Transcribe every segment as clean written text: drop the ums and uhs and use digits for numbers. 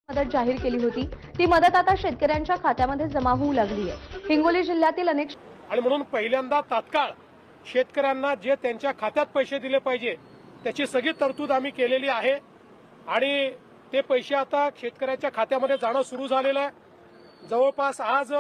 मदत जाहीर केली होती ती मदत आता शेतकऱ्यांच्या खात्यामध्ये जमा होऊ लागली आहे। हिंगोली जिल्ह्यातील अनेक आणि म्हणून पहिल्यांदा तात्काळ शेतकऱ्यांना जे त्यांच्या खात्यात पैसे दिले पाहिजे त्याची सगळी तरतूद आम्ही केलेली आहे आणि ते पैसे आता शेतकऱ्याच्या खात्यामध्ये जाणं सुरू झालेलं आहे। जवळपास आज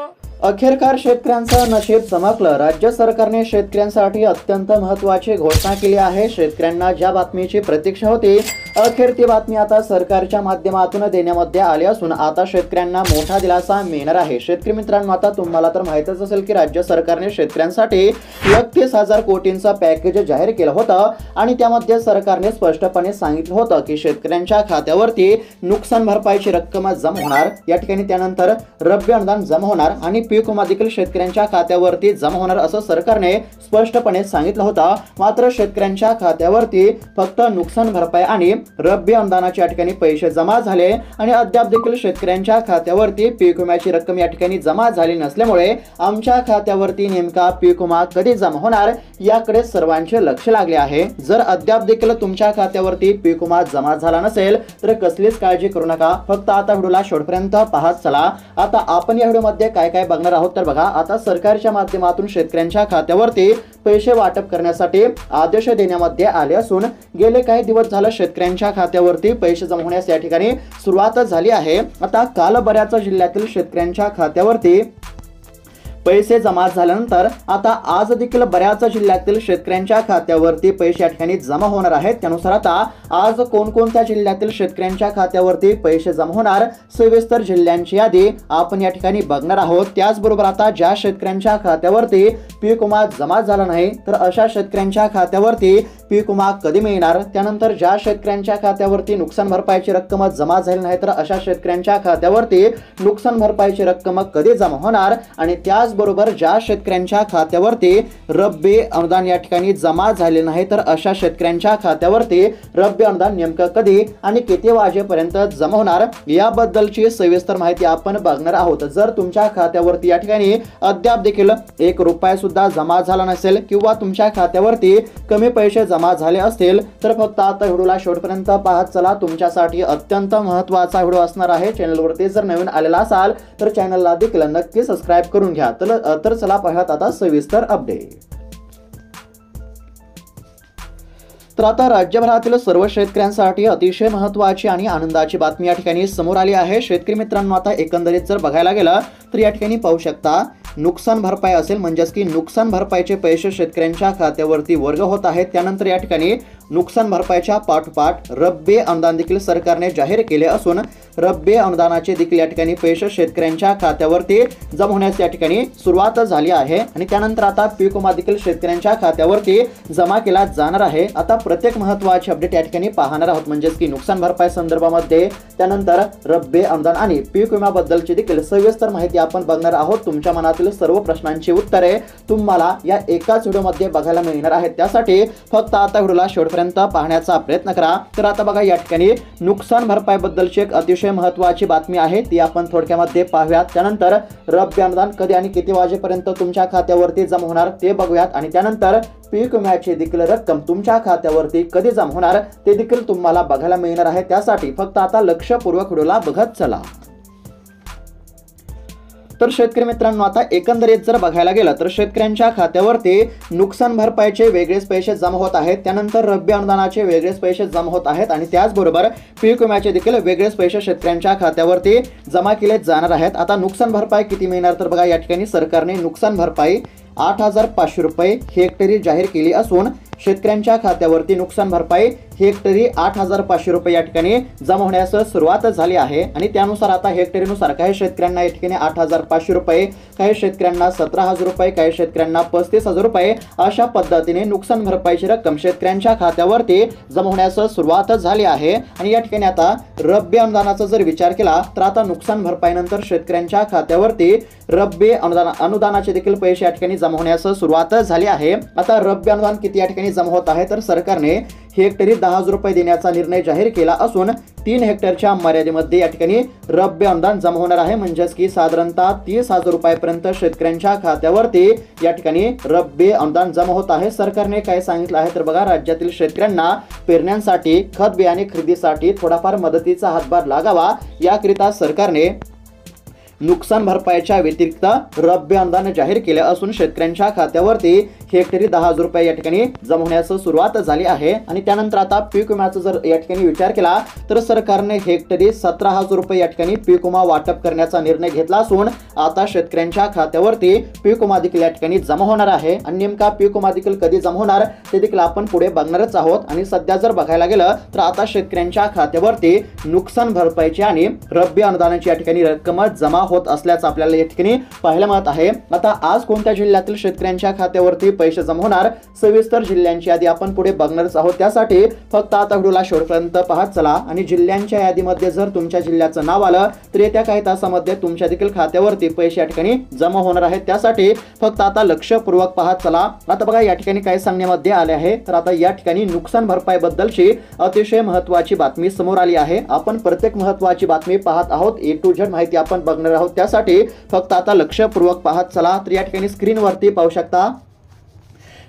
अखेरकार शेतकऱ्यांचं नशीब चमकलं। राज्य सरकारने शेतकऱ्यांसाठी अत्यंत महत्त्वाची घोषणा केली आहे। शेतकऱ्यांना ज्या बातमीची प्रतीक्षा होती अखेर ती बातमी आता सरकारच्या माध्यमातून देण्यामध्ये आली असून आता शेतकऱ्यांना मोठा दिलासा मिळणार आहे। शेतकरी मित्रांनो, आता तुम्हाला तर माहितच असेल की राज्य सरकारने शेतकऱ्यांसाठी 31,000 कोटींचं पॅकेज जाहीर केलं होतं आणि त्यामध्ये सरकारने स्पष्टपणे सांगितलं होतं की शेतकऱ्यांच्या खात्यावरती नुकसान भरपाईची रक्कम जमा होणार, या ठिकाणी त्यानंतर रब्बी अनुदान जमा होणार आणि पीक विमा देखील शेतकऱ्यांच्या खात्यावरती जमा होणार असं सरकारने स्पष्टपणे सांगितलं होतं। मात्र शेतकऱ्यांच्या खात्यावरती फक्त नुकसान भरपाई आणि रब्बी अनुदानाच्या ठिकाणी पैसे जमा झाले आणि अद्याप देखील शेतकऱ्यांच्या खात्यावरती पीक विम्याची रक्कम या ठिकाणी जमा झाली नसल्यामुळे आमच्या खात्यावरती नेमका पीक विमा कधी जमा होणार याकडे सर्वांचे लक्ष लागले आहे। जर अद्याप देखील तुमच्या खात्यावरती पीक विमा जमा झाला नसेल तर कसलीच काळजी करू नका, फक्त आता व्हिडिओला शेवटपर्यंत पाहत चला। आता आपण या व्हिडिओमध्ये काय काय बघणार आहोत तर बघा, आता सरकारच्या माध्यमातून शेतकऱ्यांच्या खात्यावरती पैसे वाटप करण्यासाठी आदेश देण्यामध्ये आले असून गेले काही दिवस झाले शेतकऱ्यांच्या खात्यावरती पैसे जमा होण्यास या ठिकाणी सुरुवात झाली आहे। आता काल बऱ्याच जिल्ह्यातील शेतकऱ्यांच्या खात्यावरती पैसे जमा झाल्यानंतर आता आज देखील बऱ्याच जिल्ह्यातील शेतकऱ्यांच्या खात्यावरती पैसे या ठिकाणी जमा होणार आहेत। त्यानुसार आता आज कोणकोणत्या जिल्ह्यातील शेतकऱ्यांच्या खात्यावरती पैसे जमा होणार सविस्तर जिल्ह्यांची यादी आपण या ठिकाणी बघणार आहोत। त्याचबरोबर आता ज्या शेतकऱ्यांच्या खात्यावरती पीक विमा जमा झाला नाही तर अशा शेतकऱ्यांच्या खात्यावरती पीक विमा कधी मिळणार, त्यानंतर ज्या शेतकऱ्यांच्या खात्यावरती नुकसान भरपाईची रक्कम जमा झाली नाही तर अशा शेतकऱ्यांच्या खात्यावरती नुकसान भरपाईची रक्कम कधी जमा होणार आणि त्याचबरोबर ज्या शेतकऱ्यांच्या खात्यावरती रब्बी अनुदान या ठिकाणी जमा झाले नाही तर अशा शेतकऱ्यांच्या खात्यावरती रब्बी अनुदान नेमकं कधी आणि किती वाजेपर्यंत जमा होणार याबद्दलची सविस्तर माहिती आपण बघणार आहोत। जर तुमच्या खात्यावरती या ठिकाणी अद्याप देखील 1 रुपया सुद्धा जमा झाला नसेल किंवा तुमच्या खात्यावरती कमी पैसे जमा झाले असतील तर फक्त आता व्हिडिओला शेवटपर्यंत पाहत चला। तुमच्यासाठी अत्यंत महत्त्वाचा व्हिडिओ असणार आहे। चॅनलवरती जर नवीन आलेला असाल तर चॅनलला देखील नक्की सबस्क्राइब करून घ्या। तर चला पाहूयात आता सविस्तर अपडेट। तर आता राज्यभरातील सर्व शेतकऱ्यांसाठी अतिशय महत्त्वाची आणि आनंदाची बातमी या ठिकाणी समोर आली आहे। शेतकरी मित्रांनो, आता एकंदरीत जर बघायला गेलं तर या ठिकाणी पाहू शकता नुकसान भरपाई असेल म्हणजेच की नुकसान भरपाईचे पैसे शेतकऱ्यांच्या खात्यावरती वर्ग होत आहेत। त्यानंतर या ठिकाणी नुकसान भरपाईच्या पाठोपाठ रब्बी अनुदान देखील सरकारने जाहीर केले असून रब्बी अनुदानाचे देखील या ठिकाणी पैसे शेतकऱ्यांच्या खात्यावरती जमा होण्यास या ठिकाणी सुरुवात झाली आहे आणि त्यानंतर आता पीक विमा देखील शेतकऱ्यांच्या खात्यावरती जमा केला जाणार आहे। आता प्रत्येक महत्त्वाची अपडेट या ठिकाणी पाहणार आहोत म्हणजेच की नुकसान भरपाई संदर्भामध्ये, त्यानंतर रब्बी अनुदान आणि पीक विम्याबद्दलची देखील सविस्तर माहिती आपण बघणार आहोत। तुमच्या मनातील सर्व प्रश्नांची उत्तरे तुम्हाला या एकाच व्हिडिओमध्ये बघायला मिळणार आहेत। त्यासाठी फक्त आता व्हिडिओला शेवटपर्यंत पाहण्याचा प्रयत्न करा। तर आता बघा, या ठिकाणी नुकसान भरपाई बद्दलची एक अतिशय महत्त्वाची बातमी आहे, ती आपण थोडक्यामध्ये पाहूयात। त्यानंतर रब्बी अनुदान कधी आणि किती वाजेपर्यंत तुमच्या खात्यावरती जमा होणार ते बघूयात आणि त्यानंतर पीक विम्याची देखील रक्कम तुमच्या खात्यावरती कधी जमा होणार ते देखील तुम्हाला बघायला मिळणार आहे। त्यासाठी फक्त आता लक्षपूर्वक व्हिडिओला बघत चला। तर शेतकरी मित्रांनो, आता एकंदरीत जर बघायला गेलं तर शेतकऱ्यांच्या खात्यावरती नुकसान भरपाईचे वेगळेच पैसे जमा होत आहेत, त्यानंतर रब्बी अनुदानाचे वेगळेच पैसे जमा होत आहेत आणि त्याचबरोबर पीक विम्याचे देखील वेगळेच पैसे शेतकऱ्यांच्या खात्यावरती जमा केले जाणार आहेत। आता नुकसान भरपाई किती मिळणार तर बघा, या ठिकाणी सरकारने नुकसान भरपाई 8,500 रुपये हेक्टरी जाहीर केली असून शेतकऱ्यांच्या खात्यावरती नुकसान भरपाई हेक्टरी 8,500 रुपये या ठिकाणी जमा होण्यास सुरुवात झाली आहे आणि त्यानुसार आता हेक्टरीनुसार काही शेतकऱ्यांना या ठिकाणी 8,500 रुपये, काही शेतकऱ्यांना 17,000 रुपये, काही शेतकऱ्यांना 35,000 रुपये अशा पद्धतीने नुकसान भरपाईची रक्कम शेतकऱ्यांच्या खात्यावरती जमा होण्यास सुरुवात झाली आहे। आणि या ठिकाणी आता रब्बी अनुदानाचा जर विचार केला तर आता नुकसान भरपाईनंतर शेतकऱ्यांच्या खात्यावरती रब्बी अनुदानाचे देखील पैसे या ठिकाणी जमा होण्यास सुरुवात झाली आहे। आता रब्बी अनुदान किती या ठिकाणी ठिकाणी जमा होत आहे, तर सरकारने हेक्टरी 10,000 रुपये देण्याचा निर्णय जाहीर केला असून 3 हेक्टरच्या मर्यादेमध्ये या ठिकाणी रब्बी अनुदान जमा होणार आहे. म्हणजेच की साधारणतः 30,000 रुपयापर्यंत शेतकऱ्यांच्या खात्यावरती या ठिकाणी रब्बी अनुदान जमा होत आहे. सरकारने काय सांगितलं आहे तर बघा, राज्यातील शेतकऱ्यांना पेरण्यांसाठी खत बियाणे खरेदीसाठी थोडाफार मदतीचा हातभार लागावा याकरिता सरकारने नुकसान भरपाईच्या व्यतिरिक्त रब्बी अनुदान जाहीर केले असून शेतकऱ्यांच्या खात्यावरती हेक्टरी 10,000 रुपये या ठिकाणी जमा होण्यास सुरुवात झाली आहे. आणि त्यानंतर आता पीक विम्याचा जर या ठिकाणी विचार केला तर सरकारने हेक्टरी 17,000 रुपये या ठिकाणी पीक विमा वाटप करण्याचा निर्णय घेतला असून आता शेतकऱ्यांच्या खात्यावरती पीक विमा देखील या ठिकाणी जमा होणार आहे. आणि नेमका पीक विमा देखील कधी जमा होणार ते देखील आपण पुढे बघणारच आहोत. आणि सध्या जर बघायला गेलं तर आता शेतकऱ्यांच्या खात्यावरती नुकसान भरपाईची आणि रब्बी अनुदानाची या ठिकाणी रक्कम जमा होत असल्याचं आपल्याला या ठिकाणी पाहायला मिळत आहे. आता आज कोणत्या जिल्ह्यातील शेतकऱ्यांच्या खात्यावरती पैसे जमा होणार, सविस्तर जिल्ह्यांची यादी आपण पुढे बघणारच आहोत. त्यासाठी फक्त आता व्हिडिओला शेवटपर्यंत पाहत चला. आणि जिल्ह्यांच्या यादीमध्ये जर तुमच्या जिल्ह्याचं नाव आलं तर येत्या काही तासामध्ये तुमच्या देखील खात्यावरती पैसे या ठिकाणी जमा होणार आहेत. त्यासाठी फक्त आता लक्षपूर्वक पाहत चला. आता बघा या ठिकाणी काय सांगण्यामध्ये आले आहे तर आता या ठिकाणी नुकसान भरपाई बद्दलची अतिशय महत्त्वाची बातमी समोर आली आहे. आपण प्रत्येक महत्त्वाची बातमी पाहत आहोत, ए टू झेड माहिती आपण बघणार आहोत. त्यासाठी फक्त आता लक्षपूर्वक पाहत चला. तर या ठिकाणी स्क्रीनवरती पाहू शकता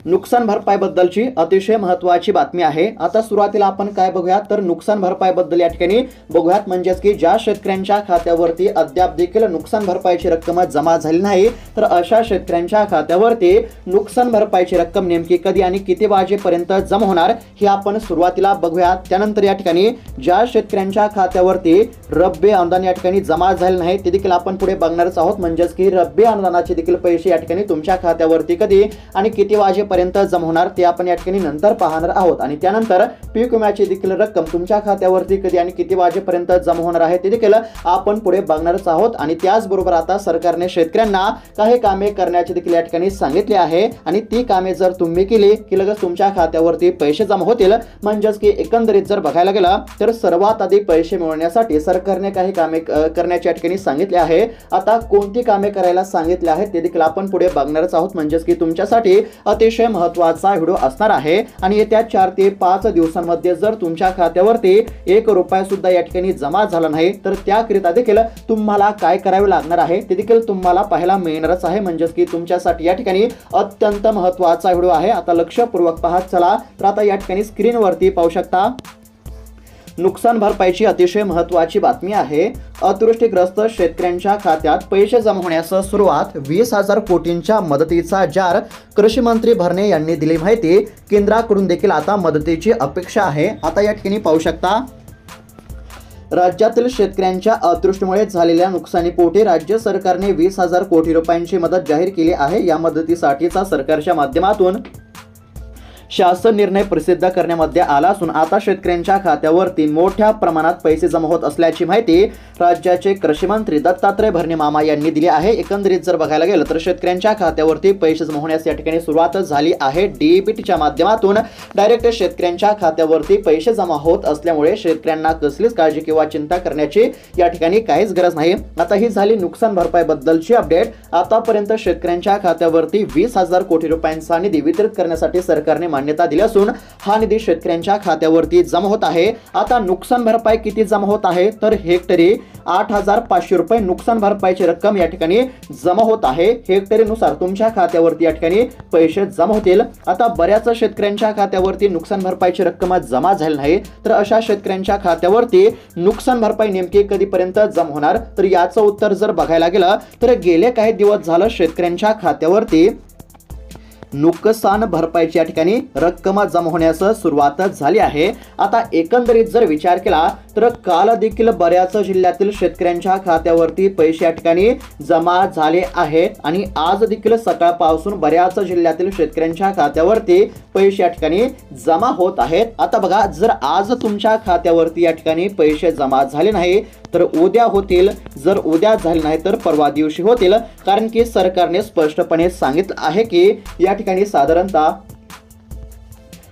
नुकसान भरपाई बद्दलची अतिशय महत्त्वाची बातमी आहे. आता सुरुवातीला आपण काय बघूयात तर नुकसान भरपाई बद्दल या ठिकाणी बघूयात. म्हणजेच की ज्या शेतकऱ्यांच्या खात्यावरती अद्याप देखील नुकसान भरपाईची रक्कम जमा झाली नाही तर अशा शेतकऱ्यांच्या खात्यावरती नुकसान भरपाईची रक्कम नेमकी कधी आणि किती वाजेपर्यंत जमा होणार हे आपण सुरुवातीला बघूयात. त्यानंतर या ठिकाणी ज्या शेतकऱ्यांच्या खात्यावरती रब्बी अनुदान या ठिकाणी जमा झाले नाही ते देखील आपण पुढे बघणारच आहोत. म्हणजेच की रब्बी अनुदानाचे देखील पैसे या ठिकाणी तुमच्या खात्यावरती कधी आणि किती वाजेपर्यंत जमा होणार ते आपण या ठिकाणी नंतर पाहणार आहोत. आणि त्यानंतर पीक विम्याची देखील रक्कम तुमच्या खात्यावरती कधी आणि किती वाजेपर्यंत जमा होणार आहे ते देखील आपण पुढे बघणारच आहोत. आणि त्याचबरोबर आता सरकारने शेतकऱ्यांना काही कामे करण्याचे देखील या ठिकाणी सांगितले आहे. आणि ती कामे जर तुम्ही केली की लगेच तुमच्या खात्यावरती पैसे जमा होतील. म्हणजेच की एकंदरीत जर बघायला गेलं तर सर्वात आधी पैसे मिळवण्यासाठी सरकारने काही कामे करण्याचे या ठिकाणी सांगितले आहे. आता कोणती कामे करायला सांगितले आहेत ते देखील आपण पुढे बघणारच आहोत. म्हणजेच की तुमच्यासाठी अतिशय महत्त्वाचा व्हिडिओ असणार आहे. आणि येत्या 4 ते 5 दिवसांमध्ये जर तुमच्या खात्यावरती 1 रुपया सुद्धा या ठिकाणी जमा झाला नाही तर त्याकरिता देखील तुम्हाला काय करावे लागणार आहे ते देखील तुम्हाला पाहायला मिळणारच आहे. म्हणजेच की तुमच्यासाठी या ठिकाणी अत्यंत महत्त्वाचा व्हिडिओ आहे. आता लक्षपूर्वक पाहत चला. तर आता या ठिकाणी स्क्रीनवरती पाहू शकता नुकसान भरपाईची अतिशय महत्त्वाची बातमी आहे. अतिवृष्टीग्रस्त शेतकऱ्यांच्या खात्यात पैसे जमा होण्यास सुरुवात. 20,000 कोटींच्या मदतीचा जार कृषी मंत्री भरणे यांनी दिली माहिती. केंद्राकडून देखील आता मदतीची अपेक्षा आहे. आता या ठिकाणी पाहू शकता राज्यातील शेतकऱ्यांच्या अतिवृष्टीमुळे झालेल्या नुकसानीपोटी राज्य सरकारने 20,000 कोटी रुपयांची मदत जाहीर केली आहे. या मदतीसाठीचा सरकारच्या माध्यमातून शासन निर्णय प्रसिद्ध करण्यामध्ये आला असून आता शेतकऱ्यांच्या खात्यावरती मोठ्या प्रमाणात पैसे जमा होत असल्याची माहिती राज्याचे कृषी मंत्री दत्तात्रय भरणे मामा यांनी दिली आहे. एकंदरीत जर बघायला गेलं तर शेतकऱ्यांच्या खात्यावरती पैसे जमा होण्यास या ठिकाणी सुरुवात झाली आहे. डीबीटीच्या माध्यमातून डायरेक्ट शेतकऱ्यांच्या खात्यावरती पैसे जमा होत असल्यामुळे शेतकऱ्यांना कसलीच काळजी किंवा चिंता करण्याची या ठिकाणी काहीच गरज नाही. आता ही झाली नुकसान भरपाई बद्दलची अपडेट. आतापर्यंत शेतकऱ्यांच्या खात्यावरती 20,000 कोटी रुपयांचा निधी वितरित करण्यासाठी सरकारने मान्यता दिली असून हा निधी शेतकऱ्यांच्या खात्यावरती जमा होत आहे. आता नुकसान भरपाई किती जमा होत आहे तर हेक्टरी 8,500 रुपये नुकसान भरपाईची रक्कम या ठिकाणी जमा होत आहे. हेक्टरीनुसार तुमच्या खात्यावरती या ठिकाणी पैसे जमा होतील. आता बऱ्याच शेतकऱ्यांच्या खात्यावरती नुकसान भरपाईची रक्कम जमा झाली नाही तर अशा शेतकऱ्यांच्या खात्यावरती नुकसान भरपाई नेमकी कधीपर्यंत जमा होणार तर याचं उत्तर जर बघायला गेलं तर गेले काही दिवस झालं शेतकऱ्यांच्या खात्यावरती नुकसान भरपाईची या ठिकाणी रक्कम जमा होण्यास सुरुवात झाली आहे. आता एकंदरीत जर विचार केला तर काल देखील बऱ्याच जिल्ह्यातील शेतकऱ्यांच्या खात्यावरती पैसे या ठिकाणी जमा झाले आहेत आणि आज देखील सकाळपासून बऱ्याच जिल्ह्यातील शेतकऱ्यांच्या खात्यावरती पैसे या ठिकाणी जमा होत आहेत. आता बघा जर आज तुमच्या खात्यावरती या ठिकाणी पैसे जमा झाले नाही तर उद्या होतील. जर उद्या झाले नाही तर परवा दिवशी होतील. कारण की सरकारने स्पष्टपणे सांगितलं आहे की या ठिकाणी साधारणतः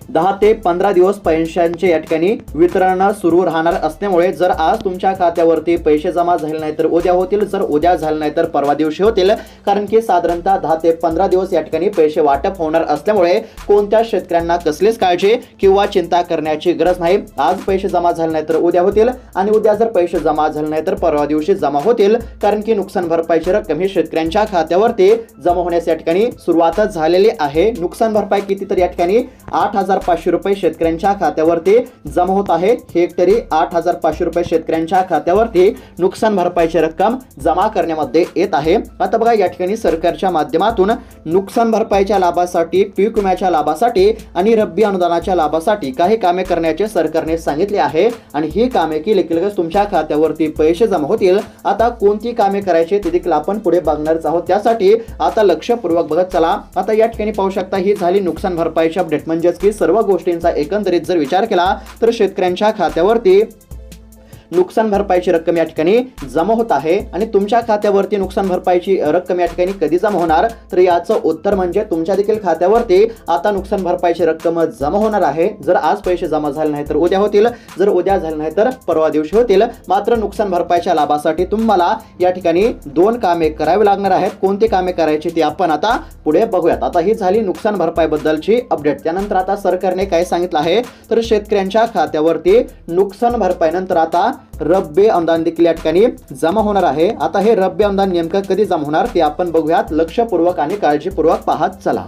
10 ते 15 दिवस पैशांचे या ठिकाणी वितरण सुरू राहणार असल्यामुळे जर आज तुमच्या खात्यावरती पैसे जमा झाले नाही तर उद्या होतील, जर उद्या झाले नाही तर परवा दिवशी होतील, कारण की साधारणतः 10 ते 15 दिवस या ठिकाणी पैसे वाटप होणार असल्यामुळे कोणत्या शेतकऱ्यांना कसलीच काळजी किंवा चिंता करण्याची गरज नाही। आज पैसे जमा झाले नाही तर उद्या होतील आणि उद्या जर पैसे जमा झाले नाही तर परवा दिवशी जमा होतील, कारण की नुकसान भरपाईची रक्कम ही शेतकऱ्यांच्या खात्यावरती जमा होण्यास या ठिकाणी सुरुवातच झालेली आहे। नुकसान भरपाई किती तर या ठिकाणी 8,500 रुपये शेतकऱ्यांच्या खात्यावरती जमा होत आहे। हेक्टरी 8,500 रुपये शेतकऱ्यांच्या खात्यावरती नुकसान भरपाईची रक्कम जमा करण्यामध्ये येत आहे। आता बघा या ठिकाणी सरकारच्या माध्यमातून नुकसान भरपाईच्या लाभासाठी, पीक विम्याच्या लाभासाठी आणि रब्बी अनुदानाच्या लाभासाठी काही कामे करण्याचे सरकारने सांगितले आहे आणि ही कामे की लगेच तुमच्या खात्यावरती पैसे जमा होतील। आता कोणती कामे करायची ते देखील आपण पुढे बघणारच आहोत, त्यासाठी आता लक्षपूर्वक बघत चला। आता या ठिकाणी पाहू शकता ही झाली नुकसान भरपाईची अपडेट, म्हणजेच की सर्व गोष्टींचा एकंदरीत जर विचार केला तर शेतकऱ्यांच्या खात्यावरती नुकसान भरपाईची रक्कम या ठिकाणी जमा होत आहे आणि तुमच्या खात्यावरती नुकसान भरपाईची रक्कम या ठिकाणी कधी जमा होणार तर याचं उत्तर म्हणजे तुमच्या देखील खात्यावरती आता नुकसान भरपाईची रक्कम जमा होणार आहे। जर आज पैसे जमा झाले नाही तर उद्या होतील, जर उद्या झाले नाही तर परवा दिवशी होतील। मात्र नुकसान भरपाईच्या लाभासाठी तुम्हाला या ठिकाणी 2 कामे करावी लागणार आहेत। कोणती कामे करायची ती आपण आता पुढे बघूयात। आता ही झाली नुकसान भरपाई बद्दलची अपडेट। त्यानंतर आता सरकारने काय सांगितलं आहे तर शेतकऱ्यांच्या खात्यावरती नुकसान भरपाई नंतर आता रब्बी अनुदान देखील या ठिकाणी जमा होणार आहे। आता हे रब्बी अनुदान नेमकं कधी जमा होणार ते आपण बघूयात, लक्षपूर्वक आणि काळजीपूर्वक पाहत चला।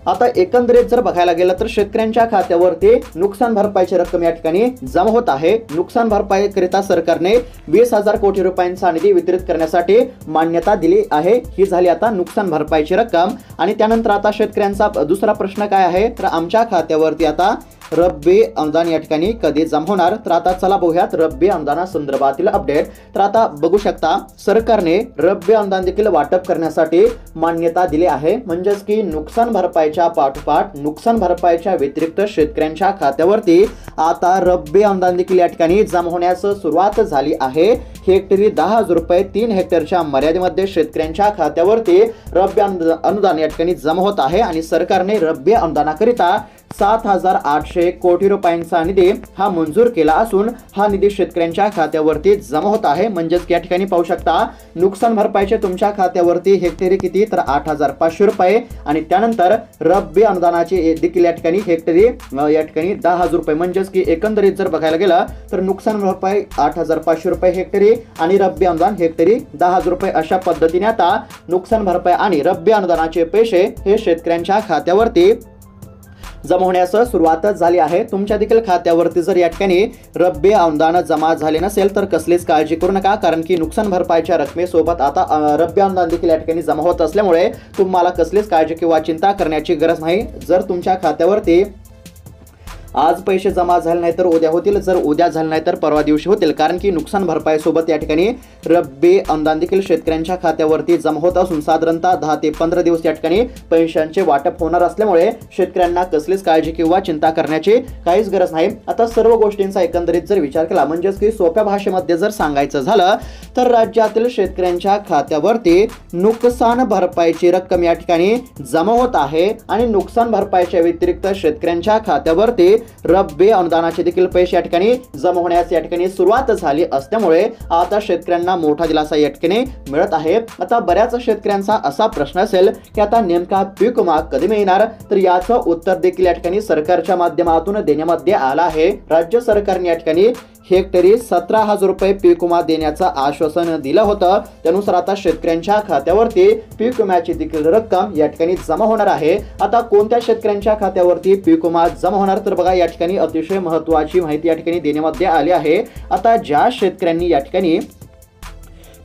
आता एकंदरीत जर बघायला गेलं तर शेतकऱ्यांच्या खात्यावरती नुकसान भरपाईची रक्कम या ठिकाणी जमा होत आहे। नुकसान भरपाईकरिता सरकारने 20,000 कोटी रुपयांचा निधी वितरित करण्यासाठी मान्यता दिली आहे। ही झाली आता नुकसान भरपाईची रक्कम। आणि त्यानंतर आता शेतकऱ्यांचा दुसरा प्रश्न काय आहे तर आमच्या खात्यावरती आता रब्बी अनुदान या ठिकाणी कधी जमा होणार तर आता चला बघूयात रब्बी अनुदाना संदर्भातील अपडेट। तर आता बघू शकता सरकारने रब्बी अनुदान देखील वाटप करण्यासाठी मान्यता दिली आहे, म्हणजेच की नुकसान भरपाईच्या पाठोपाठ नुकसान भरपाईच्या व्यतिरिक्त शेतकऱ्यांच्या खात्यावरती आता रब्बी अनुदान देखील या ठिकाणी जमा होण्यास सुरुवात झाली आहे। हेक्टरी 10,000 रुपये 3 हेक्टरच्या मर्यादेमध्ये शेतकऱ्यांच्या खात्यावरती रब्बी अनुदान या ठिकाणी जमा होत आहे आणि सरकारने रब्बी अनुदानाकरिता 7,800 कोटी रुपयांचा निधी हा मंजूर केला असून हा निधी शेतकऱ्यांच्या खात्यावरती जमा होत आहे। म्हणजेच या ठिकाणी पाहू शकता नुकसान भरपाईचे तुमच्या खात्यावरती हेक्टरी किती तर 8,500 रुपये आणि त्यानंतर रब्बी अनुदानाचे देखील या ठिकाणी हेक्टरी या ठिकाणी 10,000 रुपये, म्हणजेच की एकंदरीत जर बघायला गेलं तर नुकसान भरपाई 8,500 रुपये हेक्टरी आणि रब्बी अनुदान हेक्टरी 10,000 रुपये, अशा पद्धतीने आता नुकसान भरपाई आणि रब्बी अनुदानाचे पैसे हे शेतकऱ्यांच्या खात्यावरती जमा होण्यास सुरुवातच झाली आहे। तुमच्या देखील खात्यावरती जर या ठिकाणी रब्बी अनुदान जमा झाले नसेल तर कसलीच काळजी करू नका, कारण की नुकसान भरपाईच्या रकमेसोबत आता रब्बी अनुदान देखील या ठिकाणी जमा होत असल्यामुळे तुम्हाला कसलीच काळजी किंवा चिंता करण्याची गरज नाही। जर तुमच्या खात्यावरती आज पैसे जमा झाले नाही तर उद्या होतील, जर उद्या झाले नाही तर परवा दिवशी होतील, कारण की नुकसान भरपाई सोबत या ठिकाणी रब्बी अनुदान देखील शेतकऱ्यांच्या खात्यावरती जमा होत असून साधारणतः 10 ते 15 दिवस या ठिकाणी पैशांचे वाटप होणार असल्यामुळे शेतकऱ्यांना कसलीच काळजी किंवा चिंता करण्याची काहीच गरज नाही। आता सर्व गोष्टींचा एकंदरीत जर विचार केला म्हणजेच की सोप्या भाषेमध्ये जर सांगायचं झालं तर राज्यातील शेतकऱ्यांच्या खात्यावरती नुकसान भरपाईची रक्कम या ठिकाणी जमा होत आहे आणि नुकसान भरपाईच्या व्यतिरिक्त शेतकऱ्यांच्या खात्यावरती रब्बी अनुदानाचे देखील पैसे या ठिकाणी जमा होण्यास या ठिकाणी सुरुवात झाली असल्यामुळे आता शेतकऱ्यांना मोठा दिलासा या ठिकाणी मिळत आहे। आता बऱ्याच शेतकऱ्यांचा असा प्रश्न असेल की आता नेमका पीक विमा कधी मिळणार तर याचं उत्तर देखील या ठिकाणी सरकारच्या माध्यमातून देण्यामध्ये आलं आहे। राज्य सरकारने या ठिकाणी हेक्टरी 17,000 रुपये पीक विमा देण्याचं आश्वासन दिलं होतं। त्यानुसार आता शेतकऱ्यांच्या खात्यावरती पीक विम्याची देखील रक्कम या ठिकाणी जमा होणार आहे। आता कोणत्या शेतकऱ्यांच्या खात्यावरती पीक विमा जमा होणार तर बघा या ठिकाणी अतिशय महत्त्वाची माहिती या ठिकाणी देण्यामध्ये आली आहे। आता ज्या शेतकऱ्यांनी या ठिकाणी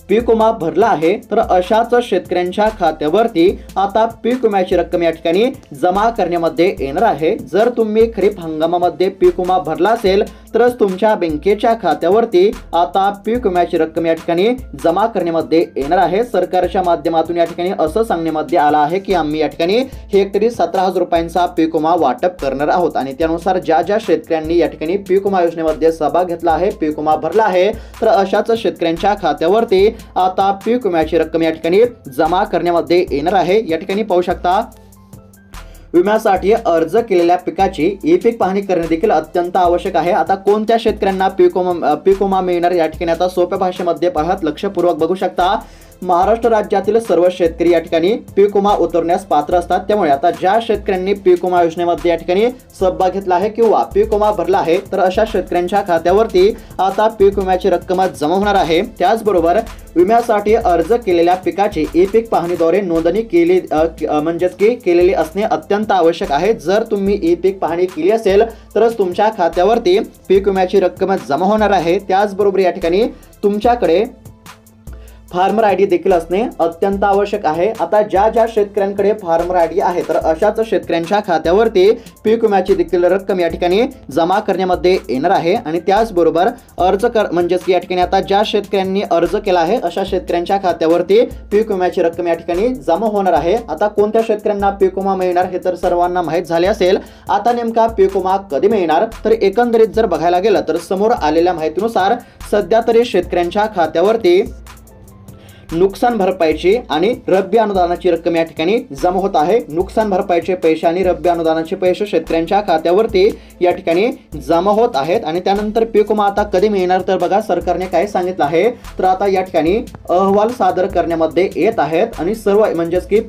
पीक विमा भरला आहे तर अशाच शेतकऱ्यांच्या खात्यावरती आता पीक विम्याची रक्कम या ठिकाणी जमा करण्यामध्ये येणार आहे। जर तुम्ही खरीप हंगामामध्ये पीक विमा भरला असेल तरच तुमच्या बँकेच्या खात्यावरती आता पीक विम्याची रक्कम या ठिकाणी जमा करण्यामध्ये येणार आहे। सरकारच्या माध्यमातून या ठिकाणी असं सांगण्यामध्ये आलं आहे की आम्ही या ठिकाणी हेक्टरी 17,000 रुपयांचा पीक विमा वाटप करणार आहोत आणि त्यानुसार ज्या ज्या शेतकऱ्यांनी या ठिकाणी पीक विमा योजनेमध्ये सहभाग घेतला आहे, पीक विमा भरला आहे तर अशाच शेतकऱ्यांच्या खात्यावरती आता पीक विम्याची रक्कम या ठिकाणी जमा करण्यामध्ये येणार आहे। या ठिकाणी पाहू शकता विम्यासाठी अर्ज केलेल्या पिकाची ई पीक पाहणी करणे देखील अत्यंत आवश्यक आहे। आता कोणत्या शेतकऱ्यांना पीक विमा मिळणार या ठिकाणी आता सोप्या भाषेमध्ये पाहत लक्षपूर्वक बघू शकता। महाराष्ट्र राज्यातील सर्व शेतकरी या ठिकाणी पीक विमा उतरण्यास पात्र असतात। त्यामुळे आता ज्या शेतकऱ्यांनी पीक विमा योजनेमध्ये या ठिकाणी सहभाग घेतला आहे किंवा पीक विमा भरला आहे तर अशा शेतकऱ्यांच्या खात्यावरती आता पीक विम्याची रक्कम जमा होणार आहे। त्याचबरोबर विम्यासाठी अर्ज केलेल्या पिकाची ई पीक पाहणीद्वारे नोंदणी केलेली असणे अत्यंत आवश्यक आहे। जर तुम्ही ई पीक पाहणी केली असेल तरच तुमच्या खात्यावरती पीक विम्याची रक्कम जमा होणार आहे। त्याचबरोबर या ठिकाणी तुमच्याकडे फार्मर आयडी देखील असणे अत्यंत आवश्यक आहे। आता ज्या शेतकऱ्यांकडे फार्मर आयडी आहे तर अशाच शेतकऱ्यांच्या खात्यावरती पीक विम्याची देखील रक्कम या ठिकाणी जमा करण्यामध्ये येणार आहे। आणि त्याचबरोबर या ठिकाणी आता ज्या शेतकऱ्यांनी अर्ज केला आहे अशा शेतकऱ्यांच्या खात्यावरती पीक विम्याची रक्कम या ठिकाणी जमा होणार आहे। आता कोणत्या शेतकऱ्यांना पीक विमा मिळणार हे तर सर्वांना माहीत झाले असेल। आता नेमका पीक विमा कधी मिळणार तर एकंदरीत जर बघायला गेलं तर समोर आलेल्या माहितीनुसार सध्या तरी शेतकऱ्यांच्या खात्यावरती नुकसान भरपाईची आणि रब्बी अनुदानाची रक्कम या ठिकाणी जमा होत आहे। नुकसान भरपाईचे पैसे आणि रब्बी अनुदानाचे पैसे शेतकऱ्यांच्या खात्यावरती या ठिकाणी जमा होत आहेत। आणि त्यानंतर पीक विमा आता कधी मिळणार तर बघा सरकारने काय सांगितलं आहे तर आता या ठिकाणी अहवाल सादर करण्यामध्ये येत आहेत आणि सर्व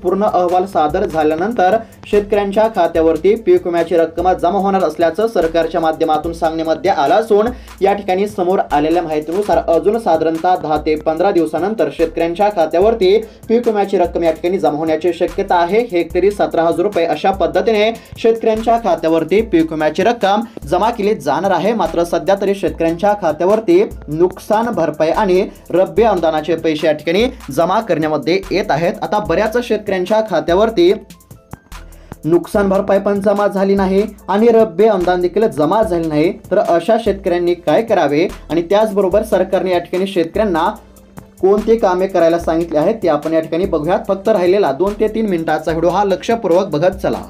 पूर्ण अहवाल सादर झाल्यानंतर शेतकऱ्यांच्या खात्यावरती पीक विम्याची रक्कम जमा होणार असल्याचं सरकारच्या माध्यमातून सांगण्यामध्ये आलं असून या ठिकाणी समोर आलेल्या माहितीनुसार अजून साधारणतः 10 ते 15 दिवसानंतर शेतकऱ्यांच्या खात्यावरती पीक विम्याची रक्कम या ठिकाणी जमा होण्याची शक्यता आहे। हेक्टरी 17,000 रुपये अशा पद्धतीने शेतकऱ्यांच्या खात्यावरती पीक विम्याची रक्कम जमा केली जाणार आहे। मात्र सध्या तरी शेतकऱ्यांच्या खात्यावरती नुकसान भरपाई आणि रब्बी अनुदानाचे पैसे या ठिकाणी जमा करण्यामध्ये येत आहेत। आता बऱ्याच शेतकऱ्यांच्या खात्यावरती नुकसान भरपाई पण जमा झाली नाही आणि रब्बी अनुदान देखील जमा झाले नाही तर अशा शेतकऱ्यांनी काय करावे आणि त्याचबरोबर सरकारने या ठिकाणी शेतकऱ्यांना कोणती कामे करायला सांगितले आहेत ते आपण या ठिकाणी बघूयात। फक्त राहिलेला 2 ते 3 मिनिटाचा व्हिडिओ हा लक्षपूर्वक बघत चला।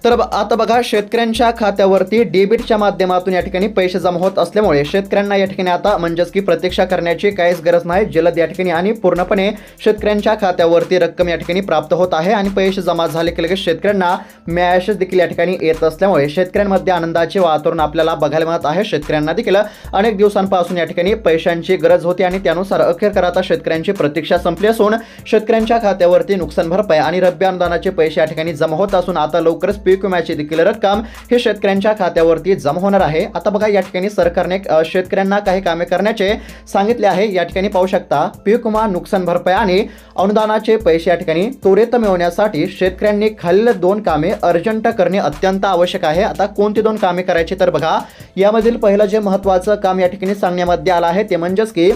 तर आता बघा शेतकऱ्यांच्या खात्यावरती डेबिटच्या माध्यमातून या ठिकाणी पैसे जमा होत असल्यामुळे शेतकऱ्यांना या ठिकाणी आता प्रतीक्षा करण्याची काहीच गरज नाही। जलद या ठिकाणी आणि पूर्णपणे शेतकऱ्यांच्या खात्यावरती रक्कम या ठिकाणी प्राप्त होत आहे आणि पैसे जमा झाले की लगेच शेतकऱ्यांना मेसेज देखील या ठिकाणी येत असल्यामुळे शेतकऱ्यांमध्ये आनंदाचे वातावरण आपल्याला बघायला मिळत आहे। शेतकऱ्यांना देखील अनेक दिवसांपासून या ठिकाणी पैशांची गरज होती आणि त्यानुसार अखेर आता शेतकऱ्यांची प्रतीक्षा संपली असून शेतकऱ्यांच्या खात्यावरती नुकसान भरपाई आणि रब्बी अनुदानाचे पैसे या ठिकाणी जमा होत असून आता लवकरच पीक विम्याची देखील रक्कम हे शेतकऱ्यांच्या खात्यावरती जमा होणार आहे। आता बघा या ठिकाणी सरकारने शेतकऱ्यांना काही कामे करण्याचे सांगितले आहे। या ठिकाणी पाहू शकता पीक विमा नुकसान भरपाई आणि अनुदानाचे पैसे या ठिकाणी त्वरित मिळवण्यासाठी शेतकऱ्यांनी खालील 2 कामे अर्जंट करणे अत्यंत आवश्यक आहे। आता कोणती 2 कामे करायची तर बघा यामधील पहिलं जे महत्त्वाचं काम या ठिकाणी सांगण्यामध्ये आलं आहे ते म्हणजेच की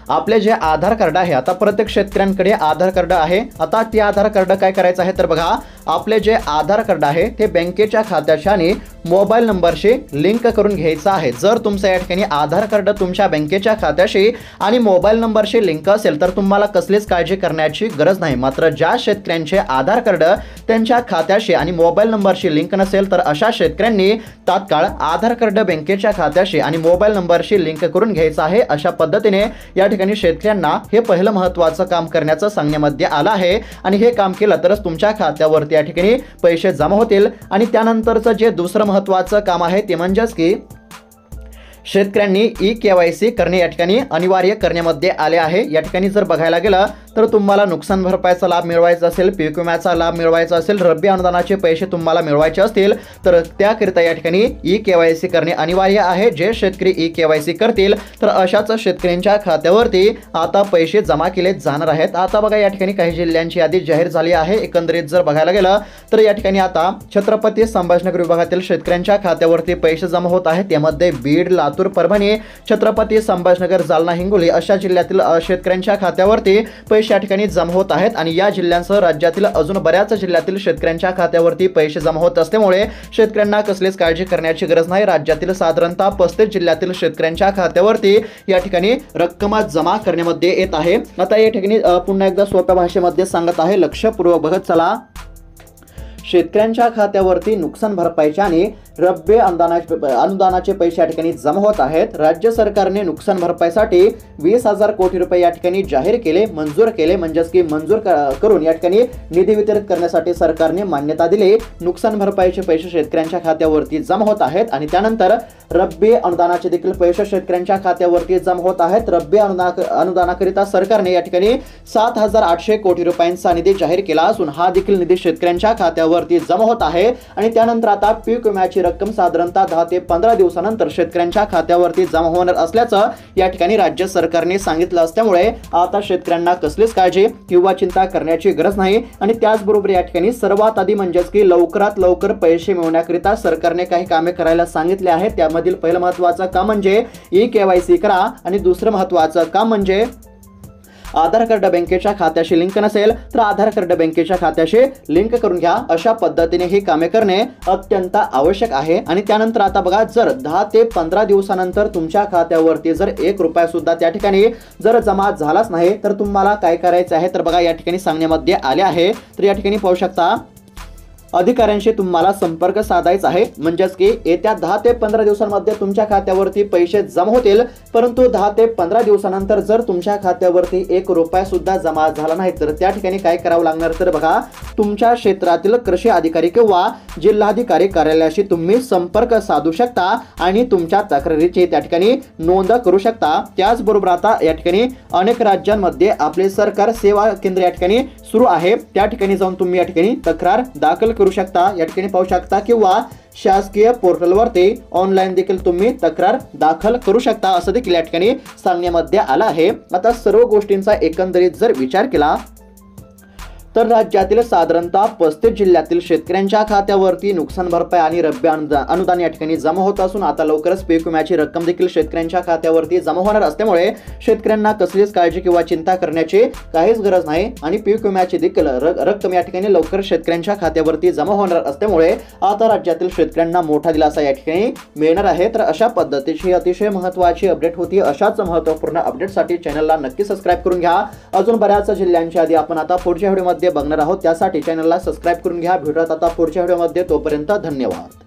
आपले जे आधार कार्ड आहे आता प्रत्येक शेतकऱ्यांकडे आधार कार्ड आहे। आता ते आधार कार्ड काय करायचं आहे तर बघा आपले जे आधार कार्ड आहे ते बँकेच्या खात्याशी आणि मोबाईल नंबरशी लिंक करून घ्यायचं आहे। जर तुमचं या ठिकाणी आधार कार्ड तुमच्या बँकेच्या खात्याशी आणि मोबाईल नंबरशी लिंक असेल तर तुम्हाला कसलीच काळजी करण्याची गरज नाही। मात्र ज्या शेतकऱ्यांचे आधार कार्ड त्यांच्या खात्याशी आणि मोबाईल नंबरशी लिंक नसेल तर अशा शेतकऱ्यांनी तात्काळ आधार कार्ड बँकेच्या खात्याशी आणि मोबाईल नंबरशी लिंक करून घ्यायचं आहे। अशा पद्धतीने या ठिकाणी शेतकऱ्यांना हे पहिलं महत्त्वाचं काम करण्याचं सांगण्यामध्ये आलं आहे आणि हे काम केलं तरच तुमच्या खात्यावरती या ठिकाणी पैसे जमा होतील। आणि त्यानंतरचं जे दुसरं महत्त्वाचं काम आहे ते म्हणजेच की शेतकऱ्यांनी ई-KYC करणे या ठिकाणी अनिवार्य करण्यामध्ये आले आहे। या ठिकाणी जर बघायला गेलं तर तुम्हाला नुकसान भरपाईचा लाभ मिळवायचा असेल, पीक विम्याचा लाभ मिळवायचा असेल, रब्बी अनुदानाचे पैसे तुम्हाला मिळवायचे असतील तर त्याकरिता या ठिकाणी ई-KYC करणे अनिवार्य आहे। जे शेतकरी ई-KYC करतील तर अशाच शेतकऱ्यांच्या खात्यावरती आता पैसे जमा केले जाणार आहेत। आता बघा या ठिकाणी काही जिल्ह्यांची यादी जाहीर झाली आहे। एकंदरीत जर बघायला गेलं तर या ठिकाणी आता छत्रपती संभाजीनगर विभागातील शेतकऱ्यांच्या खात्यावरती पैसे जमा होत आहेत। त्यामध्ये बीड, लातूर, परभणी, छत्रपती संभाजीनगर, जालना, हिंगोली अशा जिल्ह्यातील शेतकऱ्यांच्या खात्यावरती पैसे या ठिकाणी जमा होत आहेत आणि या जिल्ह्यांसह राज्यातील अजून बऱ्याच जिल्ह्यातील शेतकऱ्यांच्या खात्यावरती पैसे जमा होत असल्यामुळे शेतकऱ्यांना कसलीच काळजी करण्याची गरज नाही। राज्यातील साधारणतः 35 जिल्ह्यातील शेतकऱ्यांच्या खात्यावरती या ठिकाणी रक्कम जमा करण्यामध्ये येत आहे। आता या ठिकाणी पुन्हा एकदा सोप्या भाषेमध्ये सांगत आहे, लक्षपूर्वक बघत चला। शेतकऱ्यांच्या खात्यावरती नुकसान भरपाईचे आणि रब्बी अनुदानाचे पैसे या ठिकाणी जमा होत आहेत। राज्य सरकारने नुकसान भरपाईसाठी 20,000 कोटी रुपये या ठिकाणी जाहीर केले, मंजूर केले, म्हणजेच की मंजूर करून या ठिकाणी निधी वितरित करण्यासाठी सरकारने मान्यता दिली। नुकसान भरपाईचे पैसे शेतकऱ्यांच्या खात्यावरती जमा होत आहेत आणि त्यानंतर रब्बी अनुदानाचे देखील पैसे शेतकऱ्यांच्या खात्यावरती जमा होत आहेत। रब्बी अनुदानाकरिता सरकारने या ठिकाणी 7,800 कोटी रुपयांचा निधी जाहीर केला असून हा देखील निधी शेतकऱ्यांच्या खात्यावरती जमा होत आहे आणि त्यानंतर आता पीक विम्याची रक्कम साधारणतः 10 ते 15 दिवसानंतर शेतकऱ्यांच्या खात्यावरती जमा होणार असल्याचं या ठिकाणी राज्य सरकारने सांगितलं असल्यामुळे आता शेतकऱ्यांना कसलीच काळजी किंवा चिंता करण्याची गरज नाही। आणि त्याचबरोबर या ठिकाणी सर्वात आधी म्हणजेच की लवकरात लवकर पैसे मिळवण्याकरिता सरकारने काही कामे करायला सांगितले आहेत। त्यामधील पहिलं महत्त्वाचं काम म्हणजे ई-KYC करा आणि दुसरं महत्त्वाचं काम म्हणजे आधार कार्ड बँकेच्या खात्याशी लिंक नसेल तर आधार कार्ड बँकेच्या खात्याशी लिंक करून घ्या। अशा पद्धतीने ही कामे करणे अत्यंत आवश्यक आहे। आणि त्यानंतर आता बघा, जर 10 ते 15 दिवसानंतर तुमच्या खात्यावरती जर 1 रुपया सुद्धा त्या ठिकाणी जर जमा झालाच नाही तर तुम्हाला काय करायचं आहे तर बघा या ठिकाणी सांगण्यामध्ये आले आहे। तर या ठिकाणी पाहू शकता, अधिकाऱ्यांशी तुम्हाला संपर्क साधायचा आहे, म्हणजेच की येत्या 10 ते 15 दिवसांमध्ये तुमच्या खात्यावरती पैसे जमा होतील। परंतु 10 ते 15 दिवसानंतर जर तुमच्या खात्यावरती 1 रुपया सुद्धा जमा झाला नाही तर त्या ठिकाणी काय करावं लागणार तर बघा, तुमच्या क्षेत्रातील कृषी अधिकारी किंवा जिल्हाधिकारी कार्यालयाशी तुम्ही संपर्क साधू शकता आणि तुमच्या तक्रारीची त्या ठिकाणी नोंद करू शकता। त्याचबरोबर आता या ठिकाणी अनेक राज्यांमध्ये आपले सरकार सेवा केंद्र या ठिकाणी सुरू आहे, त्या ठिकाणी जाऊन तुम्ही या ठिकाणी तक्रार दाखल करू शकता, या ठिकाणी पाहू शकता, किंवा शासकीय पोर्टलवरती ऑनलाईन देखील तुम्ही तक्रार दाखल करू शकता असं देखील या ठिकाणी सांगण्यामध्ये आलं आहे। आता सर्व गोष्टींचा एकंदरीत जर विचार केला तर राज्यातील साधारणतः 35 जिल्ह्यातील शेतकऱ्यांच्या खात्यावरती नुकसान भरपाई आणि रब्बी अनुदान या ठिकाणी जमा होत असून आता लवकरच पीक विम्याची रक्कम देखील शेतकऱ्यांच्या खात्यावरती जमा होणार असल्यामुळे शेतकऱ्यांना कसलीच काळजी किंवा चिंता करण्याची काहीच गरज नाही आणि पीक विम्याची देखील रक्कम या ठिकाणी लवकर शेतकऱ्यांच्या खात्यावरती जमा होणार असल्यामुळे आता राज्यातील शेतकऱ्यांना मोठा दिलासा या ठिकाणी मिळणार आहे। तर अशा पद्धतीची अतिशय महत्त्वाची अपडेट होती। अशाच महत्त्वपूर्ण अपडेटसाठी चॅनलला नक्की सबस्क्राईब करून घ्या। अजून बऱ्याच जिल्ह्यांच्या आधी आपण आता पुढच्या व्हिडिओमध्ये बघणार आहोत, त्यासाठी चॅनलला सबस्क्राईब करून घ्या। भेटूयात आता पुढच्या व्हिडिओमध्ये, तोपर्यंत धन्यवाद।